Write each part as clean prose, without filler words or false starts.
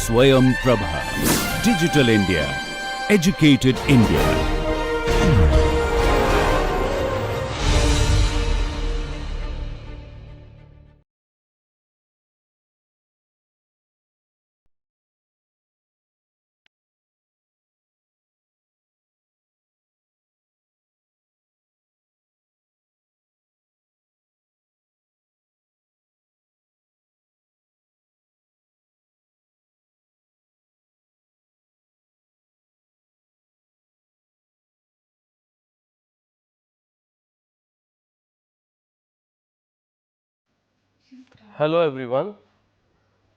Swayam Prabha. Digital India. Educated India. Hello everyone.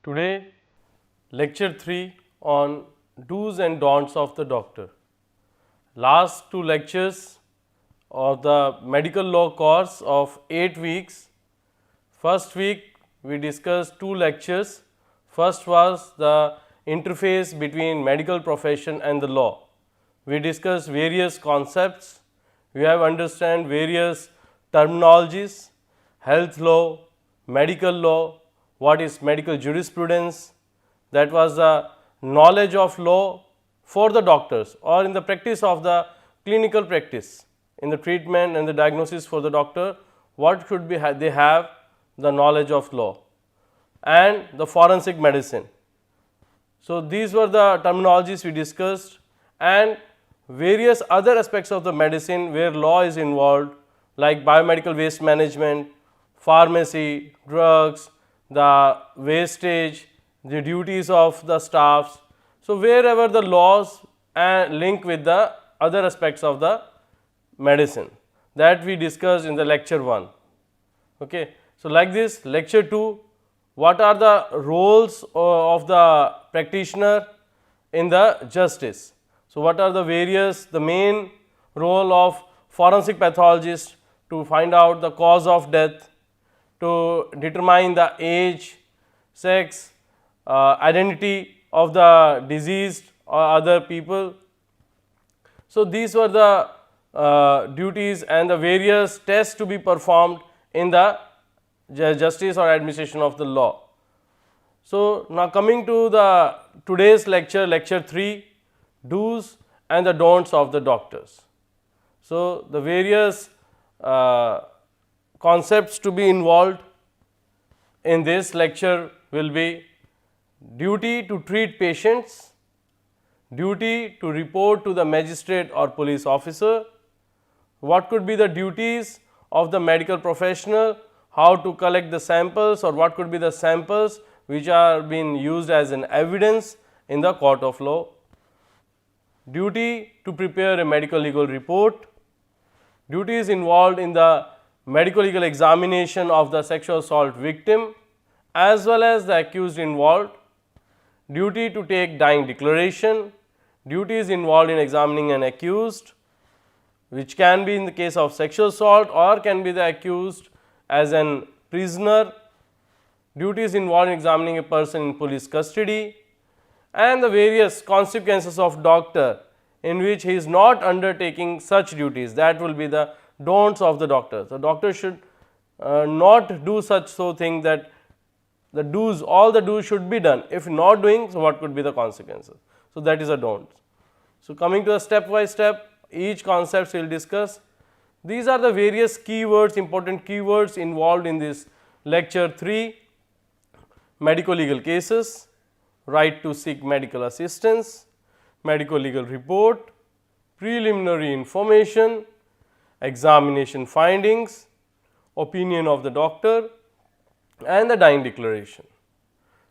Today lecture 3 on do's and don'ts of the doctor. Last two lectures of the medical law course of 8 weeks. First week we discussed two lectures. First was the interface between medical profession and the law. We discussed various concepts. We have understand various terminologies, health law, medical law, what is medical jurisprudence. That was the knowledge of law for the doctors or in the practice of the clinical practice, in the treatment and the diagnosis for the doctor, what should be they have the knowledge of law and the forensic medicine. So, these were the terminologies we discussed and various other aspects of the medicine where law is involved, like biomedical waste management, pharmacy, drugs, the wastage, the duties of the staffs. So, wherever the laws link with the other aspects of the medicine, that we discussed in the lecture 1. Okay. So, like this lecture 2, what are the roles of the practitioner in the justice? So, what are the main role of forensic pathologist to find out the cause of death, to determine the age, sex, identity of the deceased or other people. So, these were the duties and the various tests to be performed in the justice or administration of the law. So, now coming to the today's lecture, lecture 3, do's and the don'ts of the doctors. So, the various concepts to be involved in this lecture will be duty to treat patients, duty to report to the magistrate or police officer, what could be the duties of the medical professional, how to collect the samples or what could be the samples which are being used as an evidence in the court of law, duty to prepare a medical legal report, duties involved in the medical legal examination of the sexual assault victim as well as the accused involved, duty to take dying declaration, duties involved in examining an accused, which can be in the case of sexual assault or can be the accused as an prisoner, duties involved in examining a person in police custody, and the various consequences of doctor in which he is not undertaking such duties, that will be the don'ts of the doctor. The doctor should not do such thing that the do's, all the do's should be done. If not doing, so what could be the consequences? So, that is a don't. So, coming to a step by step, each concept we will discuss. These are the various keywords, important keywords involved in this lecture 3, medico legal cases, right to seek medical assistance, medico legal report, preliminary information, examination findings, opinion of the doctor and the dying declaration.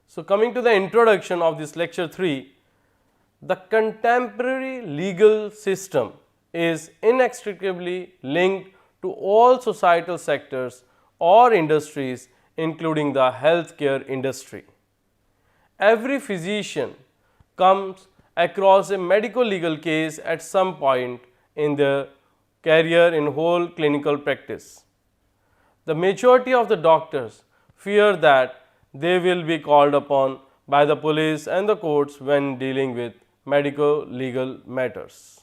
So, coming to the introduction of this lecture 3, the contemporary legal system is inextricably linked to all societal sectors or industries including the healthcare industry. Every physician comes across a medico legal case at some point in their career in whole clinical practice. The majority of the doctors fear that they will be called upon by the police and the courts when dealing with medico legal matters.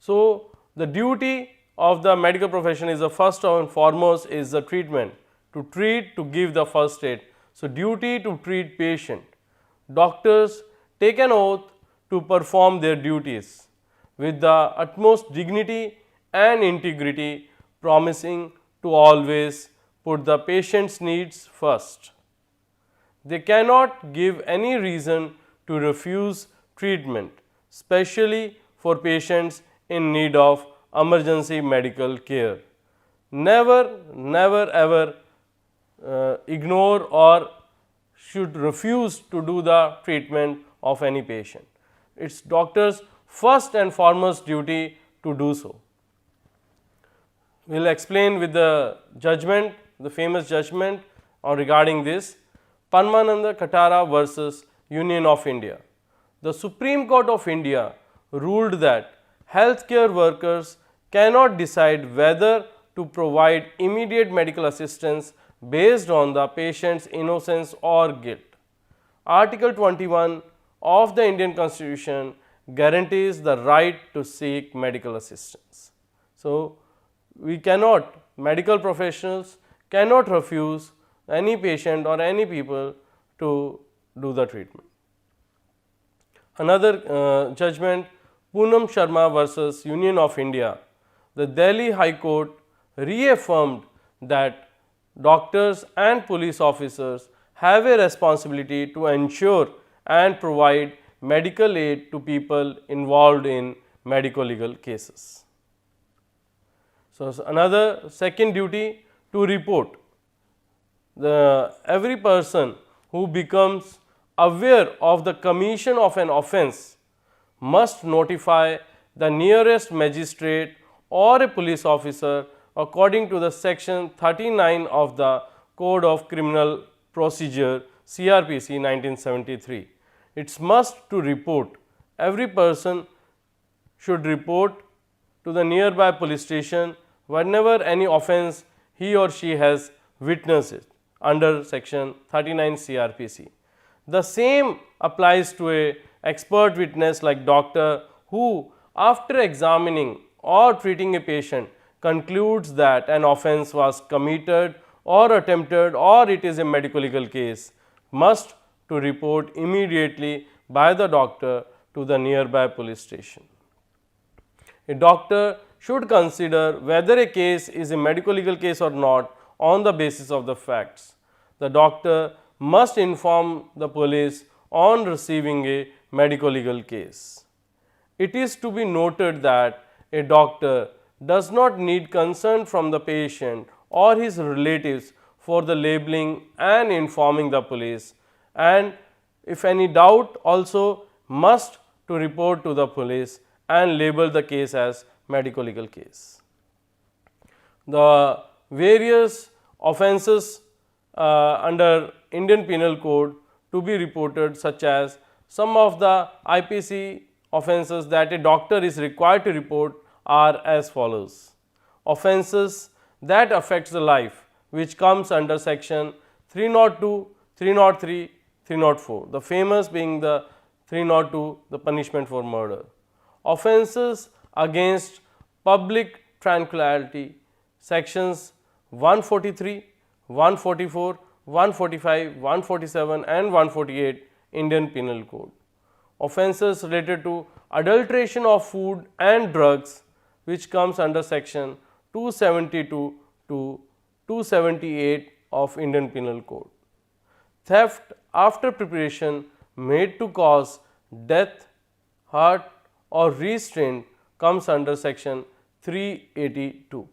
So, the duty of the medical profession is the first and foremost is the treatment, to treat, to give the first aid. So, duty to treat patient. doctors take an oath to perform their duties with the utmost dignity and integrity, promising to always put the patient's needs first. They cannot give any reason to refuse treatment, especially for patients in need of emergency medical care. Never ever ignore or should refuse to do the treatment of any patient. It's doctor's first and foremost duty to do so. We will explain with the judgment, the famous judgment regarding this, Padmananda Katara versus Union of India. The Supreme Court of India ruled that healthcare workers cannot decide whether to provide immediate medical assistance based on the patient's innocence or guilt. Article 21 of the Indian Constitution guarantees the right to seek medical assistance. So, medical professionals cannot refuse any patient or any people to do the treatment. Another judgment, Poonam Sharma versus Union of India. The Delhi High Court reaffirmed that doctors and police officers have a responsibility to ensure and provide medical aid to people involved in medico legal cases. So, another second duty to report. Every person who becomes aware of the commission of an offence must notify the nearest magistrate or a police officer according to the section 39 of the Code of Criminal Procedure CRPC 1973. It's must to report. Every person should report to the nearby police station whenever any offence he or she has witnessed it under section 39 CRPC. The same applies to a expert witness like doctor who, after examining or treating a patient, concludes that an offence was committed or attempted or it is a medico legal case, must to report immediately by the doctor to the nearby police station. A doctor should consider whether a case is a medico legal case or not on the basis of the facts. The doctor must inform the police on receiving a medico legal case. It is to be noted that a doctor does not need consent from the patient or his relatives for the labeling and informing the police, and if any doubt also must to report to the police and label the case as medico legal case. The various offences under Indian Penal Code to be reported, such as some of the IPC offences that a doctor is required to report are as follows. Offences that affects the life, which comes under section 302, 303, 304, the famous being the 302, the punishment for murder. Offences against public tranquility, sections 143, 144, 145, 147 and 148 Indian Penal Code. Offences related to adulteration of food and drugs, which comes under section 272 to 278 of Indian Penal Code. Theft after preparation made to cause death, hurt or restraint comes under section 382.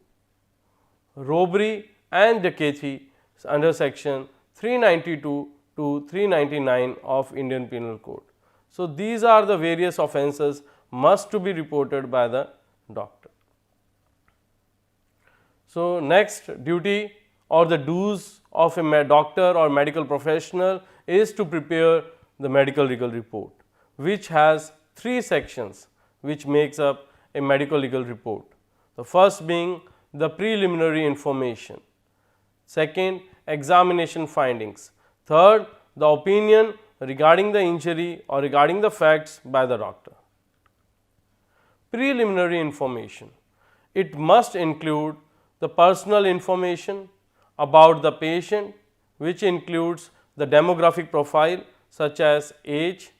Robbery and dacoity under section 392 to 399 of Indian Penal Code. So, these are the various offences must to be reported by the doctor. So, next duty or the dues of a doctor or medical professional is to prepare the medical legal report, which has 3 sections which makes up a medical legal report. The first being the preliminary information, second examination findings, third the opinion regarding the injury or regarding the facts by the doctor. Preliminary information, it must include the personal information about the patient, which includes the demographic profile such as age,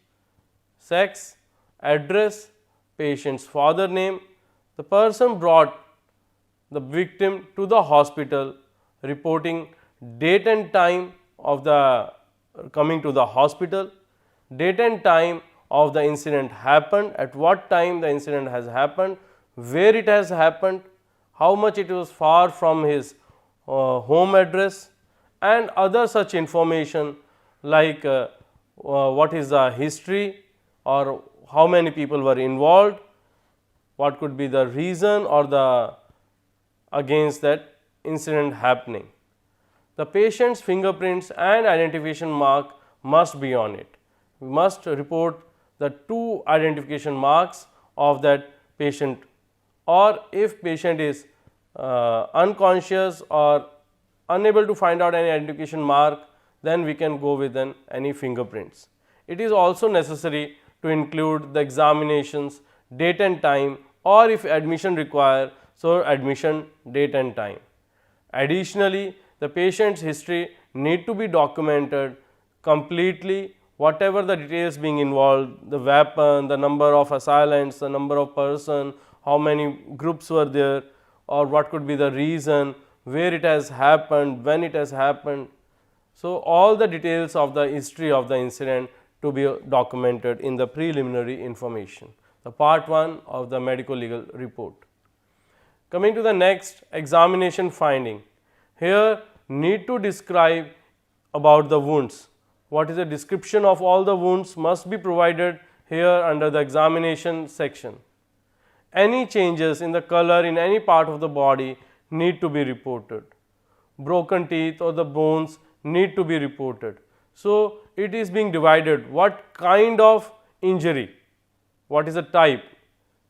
sex, address, patient's father name. The person brought the victim to the hospital, reporting date and time of the coming to the hospital, date and time of the incident happened, at what time the incident has happened, where it has happened, how much it was far from his home address, and other such information like what is the history or how many people were involved, what could be the reason or the against that incident happening. The patient's fingerprints and identification mark must be on it. We must report the 2 identification marks of that patient, or if patient is unconscious or unable to find out any identification mark, then we can go with any fingerprints. It is also necessary to include the examinations date and time, or if admission require, so admission date and time. Additionally, the patient's history need to be documented completely, whatever the details being involved, the weapon, the number of assailants, the number of person, how many groups were there, or what could be the reason, where it has happened, when it has happened. So, all the details of the history of the incident to be documented in the preliminary information, the part 1 of the medico legal report. Coming to the next, examination finding. Here need to describe about the wounds. What is the description of all the wounds must be provided here under the examination section. Any changes in the color in any part of the body need to be reported. Broken teeth or the bones need to be reported. So, it is being divided what kind of injury, what is the type.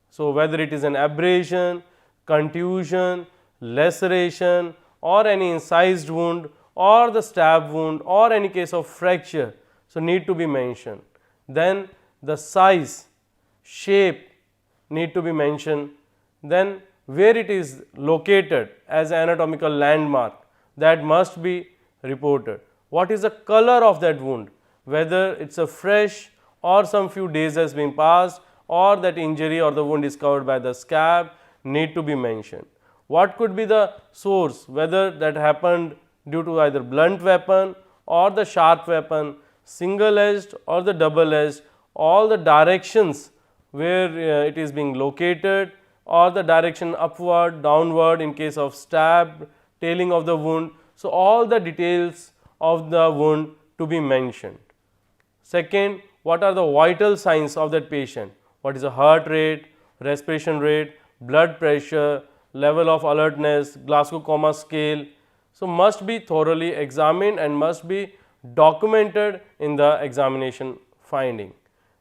So, whether it is an abrasion, contusion, laceration, or any incised wound, or the stab wound, or any case of fracture, so need to be mentioned. Then the size, shape need to be mentioned. Then where it is located as anatomical landmark, that must be reported. What is the color of that wound, whether it is a fresh or some few days has been passed, or that injury or the wound is covered by the scab, need to be mentioned. What could be the source, whether that happened due to either blunt weapon or the sharp weapon, single edged or the double edged, all the directions where it is being located, or the direction upward, downward in case of stab, tailing of the wound. So, all the details of the wound to be mentioned. Second, what are the vital signs of that patient? What is the heart rate, respiration rate, blood pressure, level of alertness, Glasgow Coma scale. So, must be thoroughly examined and must be documented in the examination finding,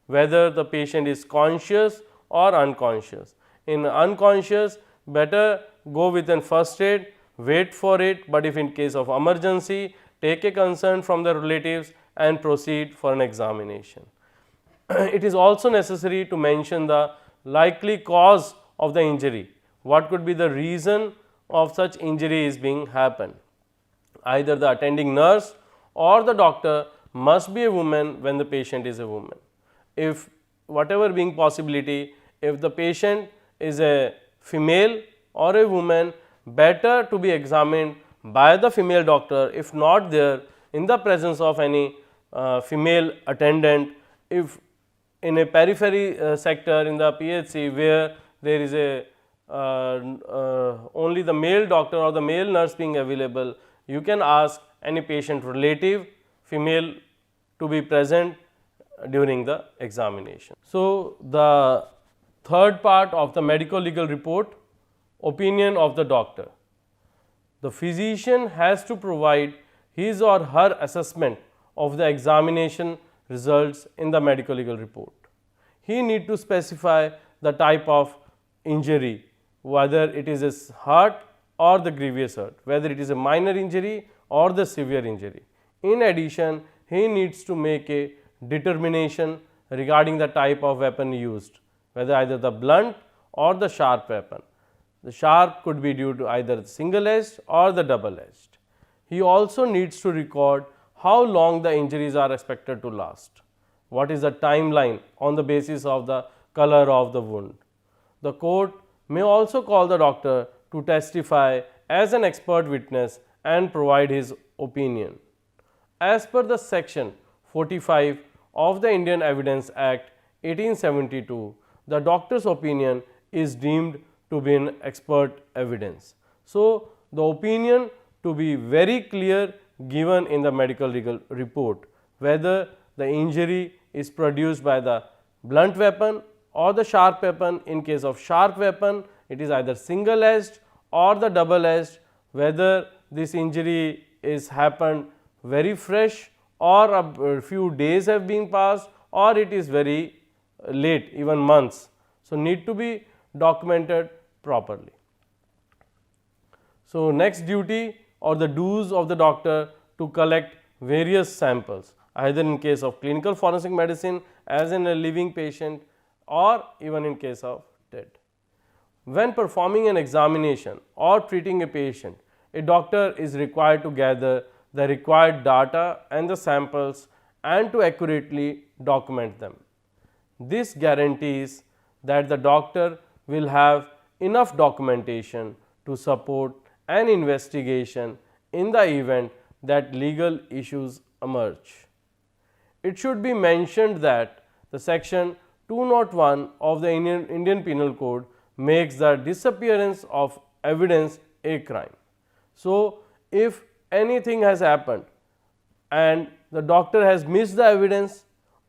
whether the patient is conscious or unconscious. In unconscious, better go with an first aid, wait for it, but if in case of emergency, take a consent from the relatives and proceed for an examination. It is also necessary to mention the likely cause of the injury. What could be the reason of such injury is being happened? Either the attending nurse or the doctor must be a woman when the patient is a woman. If whatever being possibility, if the patient is a female or a woman, better to be examined by the female doctor, if not there in the presence of any female attendant. If in a periphery sector in the PHC where there is a only the male doctor or the male nurse being available, you can ask any patient relative female to be present during the examination. So, the third part of the medico legal report, opinion of the doctor. The physician has to provide his or her assessment of the examination results in the medico legal report. He need to specify the type of injury, whether it is a hurt or the grievous hurt, whether it is a minor injury or the severe injury. In addition, he needs to make a determination regarding the type of weapon used, whether either the blunt or the sharp weapon. The sharp could be due to either single edged or the double edged. He also needs to record how long the injuries are expected to last, what is the timeline on the basis of the color of the wound. The court may also call the doctor to testify as an expert witness and provide his opinion. As per the section 45 of the Indian Evidence Act 1872, the doctor's opinion is deemed to be an expert evidence. So, the opinion to be very clear given in the medical legal report, whether the injury is produced by the blunt weapon or the sharp weapon. In case of sharp weapon, it is either single edged or the double edged, whether this injury is happened very fresh or a few days have been passed or it is very late, even months. So, need to be documented properly. So, next duty or the dues of the doctor to collect various samples, either in case of clinical forensic medicine as in a living patient or even in case of dead. When performing an examination or treating a patient, a doctor is required to gather the required data and the samples and to accurately document them. This guarantees that the doctor will have enough documentation to support an investigation in the event that legal issues emerge. It should be mentioned that the section 201 of the Indian Penal Code makes the disappearance of evidence a crime. So, if anything has happened and the doctor has missed the evidence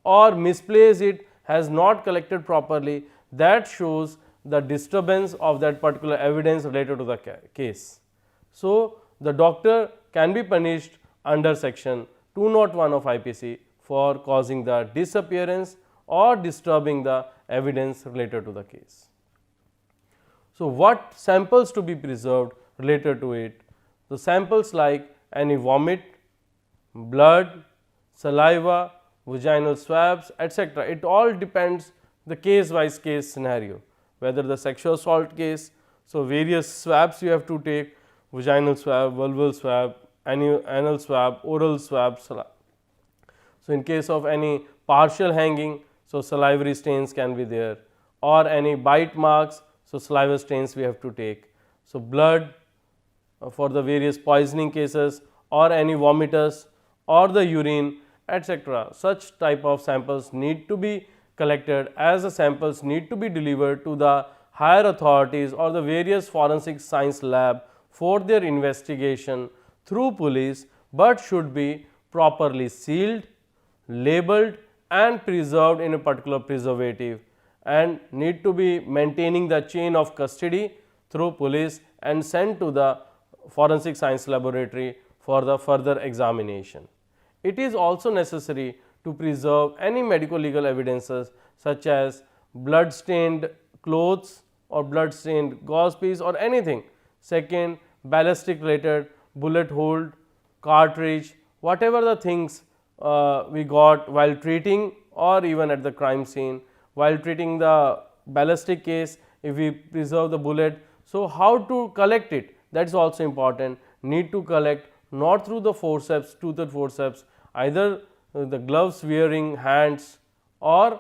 or misplaced it, has not collected properly, that shows the disturbance of that particular evidence related to the case. So, the doctor can be punished under section 201 of IPC for causing the disappearance or disturbing the evidence related to the case. So, what samples to be preserved related to it? The samples like any vomit, blood, saliva, vaginal swabs, etc. It all depends the case wise case scenario, whether the sexual assault case. So, various swabs you have to take, vaginal swab, vulval swab, anal swab, oral swab. So, in case of any partial hanging, so salivary stains can be there, or any bite marks, so saliva stains we have to take. So, blood for the various poisoning cases or any vomitus or the urine, etc. Such type of samples need to be collected, as the samples need to be delivered to the higher authorities or the various forensic science lab for their investigation through police, but should be properly sealed, labeled and preserved in a particular preservative, and need to be maintaining the chain of custody through police and sent to the forensic science laboratory for the further examination. It is also necessary to preserve any medico legal evidences such as blood stained clothes or blood stained gauze piece or anything. Second, ballistic related bullet hole, cartridge, whatever the things we got while treating or even at the crime scene. While treating the ballistic case, if we preserve the bullet, so how to collect it, that is also important. Need to collect not through the forceps, toothed forceps, either the gloves wearing hands or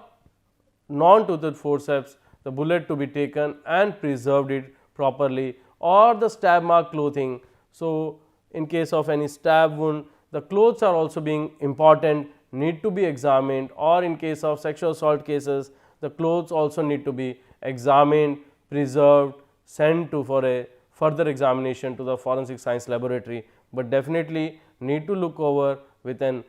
non-toothed forceps, the bullet to be taken and preserved it properly, or the stab mark clothing. So, in case of any stab wound, the clothes are also being important, need to be examined, or in case of sexual assault cases, the clothes also need to be examined, preserved, sent to for a further examination to the forensic science laboratory, but definitely need to look over with an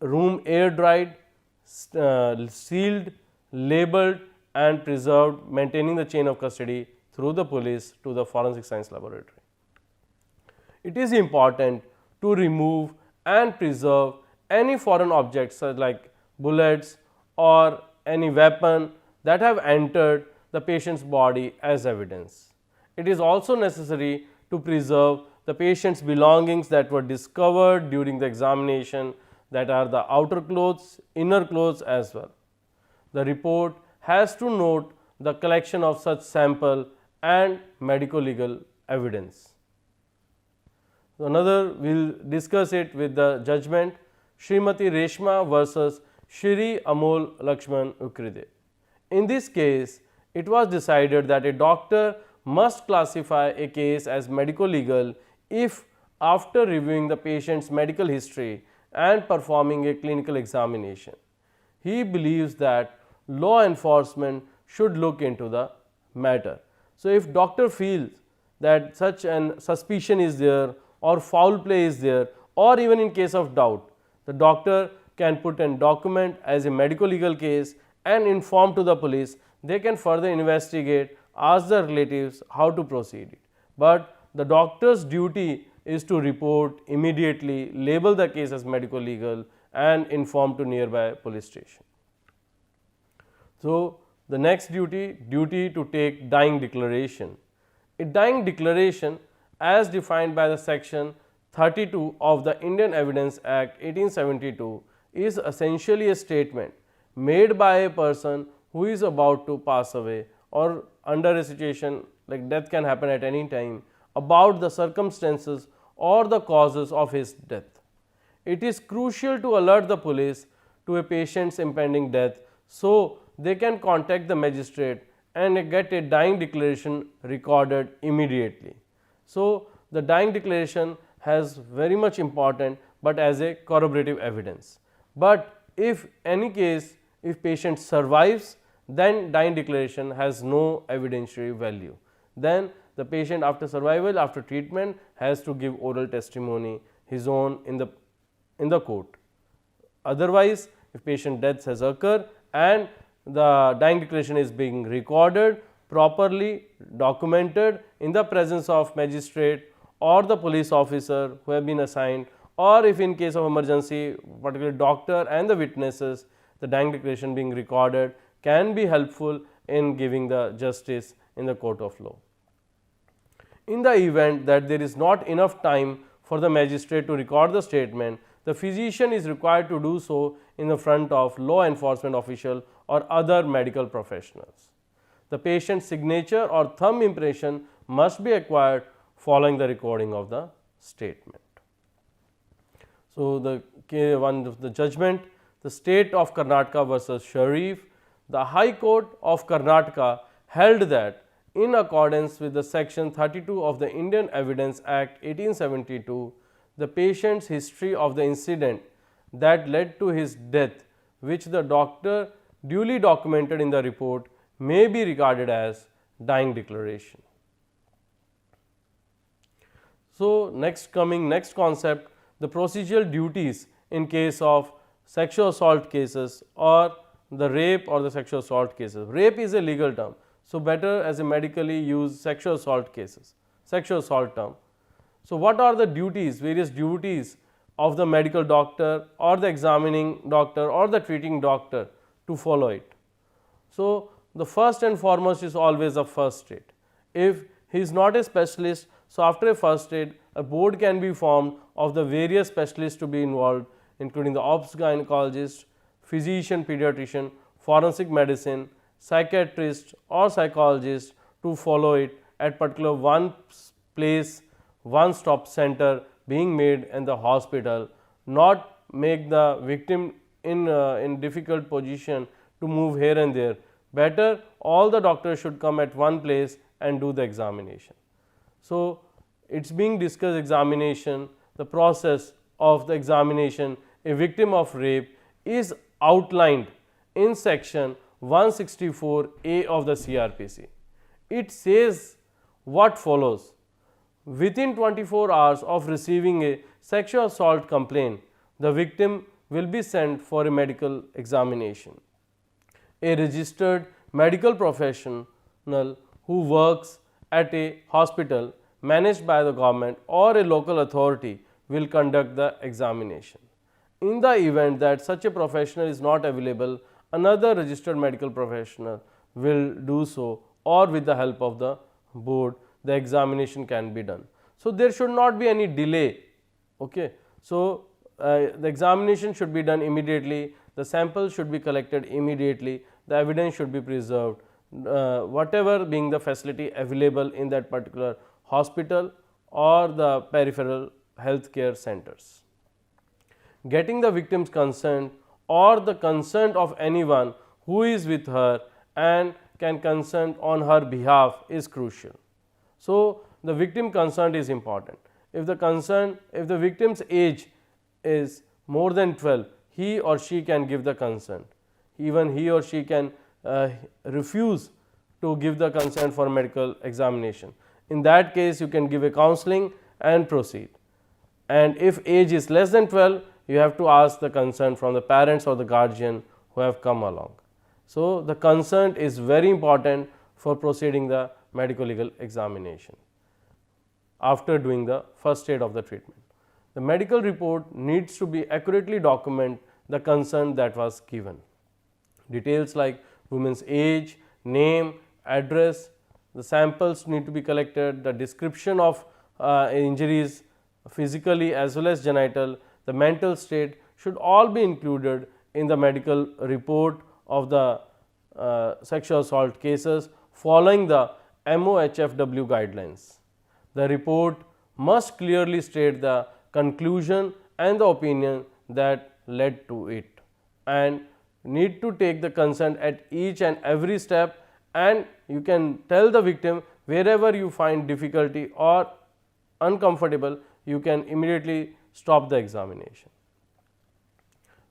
room air dried, sealed, labeled and preserved, maintaining the chain of custody through the police to the forensic science laboratory. It is important to remove and preserve any foreign objects such like bullets or any weapon that have entered the patient's body as evidence. It is also necessary to preserve the patient's belongings that were discovered during the examination, that are the outer clothes, inner clothes as well. The report has to note the collection of such sample and medico legal evidence. Another we will discuss it with the judgment. Srimati Reshma versus Shri Amol Lakshman Ukride. In this case, it was decided that a doctor must classify a case as medico-legal if, after reviewing the patient's medical history and performing a clinical examination, he believes that law enforcement should look into the matter. So, if doctor feels that such an suspicion is there or foul play is there, or even in case of doubt, the doctor can put a document as a medico legal case and inform to the police. They can further investigate, ask the relatives how to proceed it. But the doctor's duty is to report immediately, label the case as medico legal and inform to nearby police station. So, the next duty to take dying declaration. A dying declaration, as defined by the section 32 of the Indian Evidence Act 1872, is essentially a statement made by a person who is about to pass away or under a situation like death can happen at any time, about the circumstances or the causes of his death. It is crucial to alert the police to a patient's impending death so they can contact the magistrate and get a dying declaration recorded immediately. So, the dying declaration has very much important, but as a corroborative evidence. But if any case, if patient survives, then dying declaration has no evidentiary value. Then the patient after survival, after treatment, has to give oral testimony his own in the court. Otherwise, if patient death has occurred and the dying declaration is being recorded, properly documented in the presence of magistrate or the police officer who have been assigned, or if in case of emergency, particularly doctor and the witnesses, the dying declaration being recorded can be helpful in giving the justice in the court of law. In the event that there is not enough time for the magistrate to record the statement, the physician is required to do so in the front of law enforcement official or other medical professionals. The patient's signature or thumb impression must be acquired following the recording of the statement. So, the judgment, the state of Karnataka versus Sharif. The High Court of Karnataka held that in accordance with the section 32 of the Indian Evidence Act 1872, the patient's history of the incident that led to his death, which the doctor duly documented in the report, may be regarded as dying declaration. So, next concept, the procedural duties in case of sexual assault cases or the rape or the sexual assault cases. Rape is a legal term, so better as a medically used sexual assault cases, sexual assault term. So, what are the duties, various duties of the medical doctor or the examining doctor or the treating doctor to follow it? So, the first and foremost is always a first aid. If he is not a specialist, so after a first aid, a board can be formed of the various specialists to be involved, including the obs gynecologist, physician, pediatrician, forensic medicine, psychiatrist or psychologist to follow it at particular one place, one stop center being made in the hospital, not make the victim in difficult position to move here and there. Better all the doctors should come at one place and do the examination. So, it is being discussed examination, the process of the examination, a victim of rape is outlined in section 164A of the CRPC. It says what follows: within 24 hours of receiving a sexual assault complaint, the victim will be sent for a medical examination. A registered medical professional who works at a hospital managed by the government or a local authority will conduct the examination. In the event that such a professional is not available, another registered medical professional will do so, or with the help of the board the examination can be done. So, there should not be any delay. Okay. So, the examination should be done immediately, the sample should be collected immediately, the evidence should be preserved, whatever being the facility available in that particular hospital or the peripheral healthcare centers. getting the victim's consent or the consent of anyone who is with her and can consent on her behalf is crucial. So, the victim consent is important. If the victim's age is more than 12, he or she can give the consent. Even he or she can refuse to give the consent for medical examination. In that case, you can give a counseling and proceed. And if age is less than 12, you have to ask the consent from the parents or the guardian who have come along. So, the consent is very important for proceeding the medical legal examination after doing the first aid of the treatment. The medical report needs to be accurately document the consent that was given. Details like woman's age, name, address, the samples need to be collected, the description of injuries physically as well as genital, the mental state should all be included in the medical report of the sexual assault cases following the MOHFW guidelines. The report must clearly state the conclusion and the opinion that led to it, and need to take the consent at each and every step, and you can tell the victim wherever you find difficulty or uncomfortable, you can immediately stop the examination.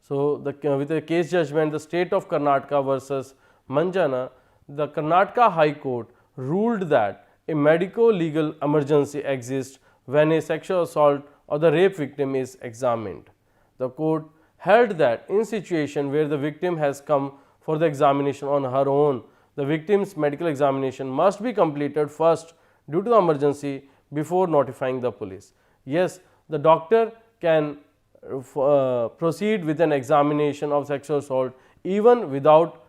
So, with the case judgment, the state of Karnataka versus Manjana, the Karnataka High Court ruled that a medico-legal emergency exists when a sexual assault or the rape victim is examined. The court held that in situation where the victim has come for the examination on her own, the victim's medical examination must be completed first due to the emergency before notifying the police. Yes, the doctor can proceed with an examination of sexual assault even without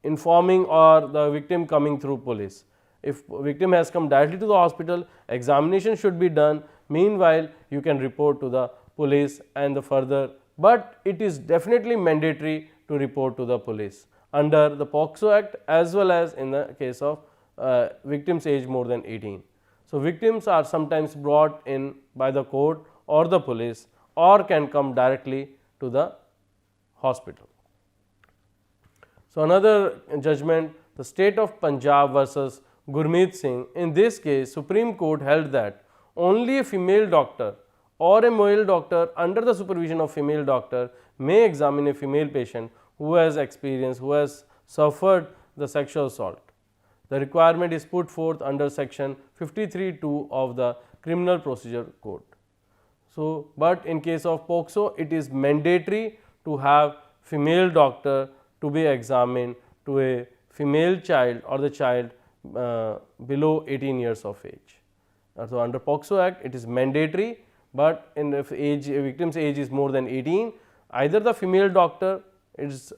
informing or the victim coming through police. If victim has come directly to the hospital, examination should be done. Meanwhile, you can report to the police and the further, but it is definitely mandatory to report to the police under the POCSO Act as well as in the case of victim's age more than 18. So, victims are sometimes brought in by the court or the police or can come directly to the hospital. So, another judgment, the state of Punjab versus Gurmeet Singh. In this case, Supreme Court held that only a female doctor or a male doctor under the supervision of female doctor may examine a female patient who has experienced, who has suffered the sexual assault. The requirement is put forth under section 53(2) of the Criminal Procedure Code. So, but in case of POCSO, it is mandatory to have female doctor to be examined to a female child or the child below 18 years of age. So, under POCSO Act, it is mandatory, but in if victim's age is more than 18, either the female doctor, it is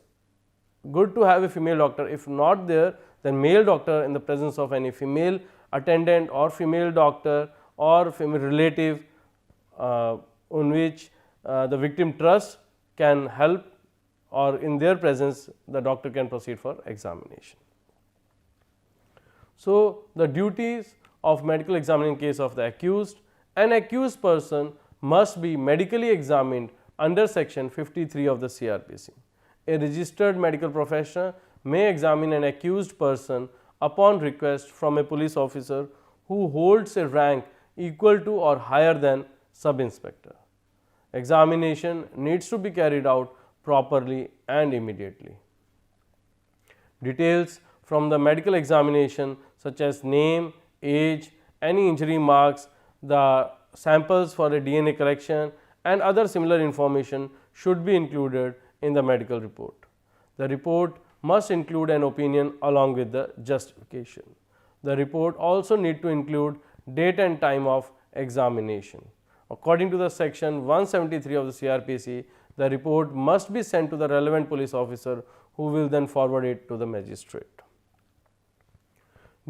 good to have a female doctor. If not there, then male doctor in the presence of any female attendant or female doctor or female relative on which the victim trusts can help, or in their presence the doctor can proceed for examination. So, the duties of medical examining in case of the accused, an accused person must be medically examined under section 53 of the CRPC. A registered medical professional may examine an accused person upon request from a police officer who holds a rank equal to or higher than sub-inspector. Examination needs to be carried out properly and immediately. Details from the medical examination such as name, age, any injury marks, the samples for a DNA collection and other similar information should be included in the medical report. The report must include an opinion along with the justification. The report also need to include date and time of examination. According to the section 173 of the CRPC, the report must be sent to the relevant police officer who will then forward it to the magistrate.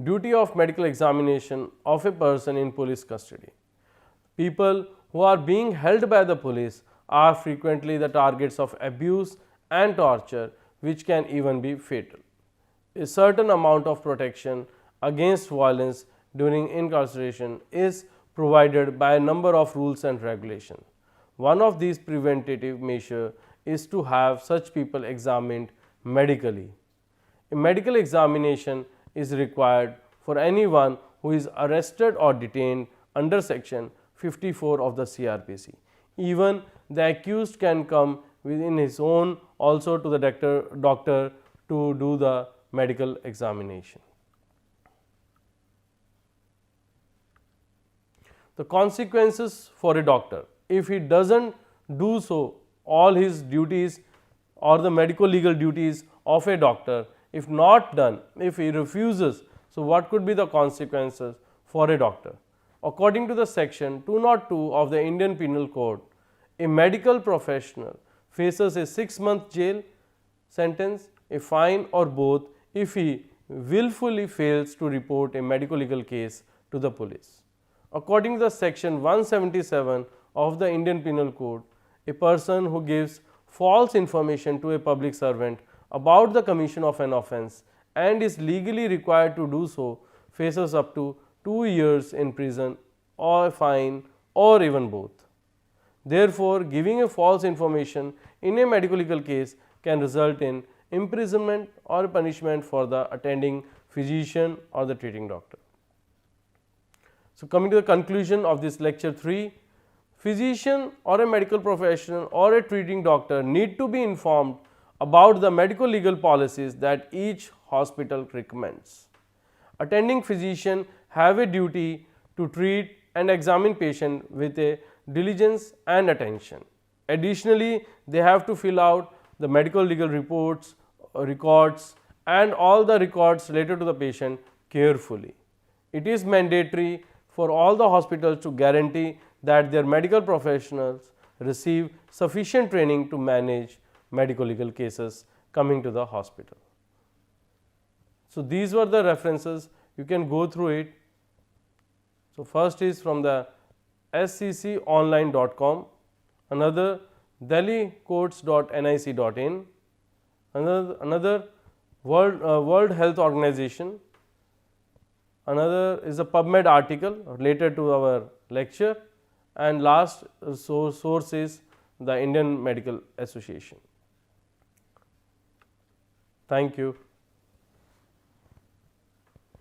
Duty of medical examination of a person in police custody. People who are being held by the police are frequently the targets of abuse and torture, which can even be fatal. A certain amount of protection against violence during incarceration is provided by a number of rules and regulations. one of these preventative measures is to have such people examined medically. A medical examination is required for anyone who is arrested or detained under section 54 of the CRPC. Even the accused can come within his own also to the doctor to do the medical examination. The consequences for a doctor, if he does not do so all his duties or the medical legal duties of a doctor, if not done, if he refuses, so what could be the consequences for a doctor? According to the section 202 of the Indian Penal Code, a medical professional faces a 6-month jail sentence, a fine or both if he willfully fails to report a medical legal case to the police. According to the section 177 of the Indian Penal Code, a person who gives false information to a public servant about the commission of an offence and is legally required to do so faces up to 2 years in prison or a fine or even both. Therefore, giving a false information in a medical legal case can result in imprisonment or punishment for the attending physician or the treating doctor. So, coming to the conclusion of this lecture 3, physician or a medical professional or a treating doctor need to be informed about the medical legal policies that each hospital recommends. Attending physician have a duty to treat and examine patient with a diligence and attention. Additionally, they have to fill out the medical legal reports, records and all the records related to the patient carefully. It is mandatory for all the hospitals to guarantee that their medical professionals receive sufficient training to manage medical legal cases coming to the hospital. So, these were the references, you can go through it. So, first is from the scconline.com, another delhicourts.nic.in, another World Health Organization, another is a PubMed article related to our lecture, and last source is the Indian Medical Association. Thank you.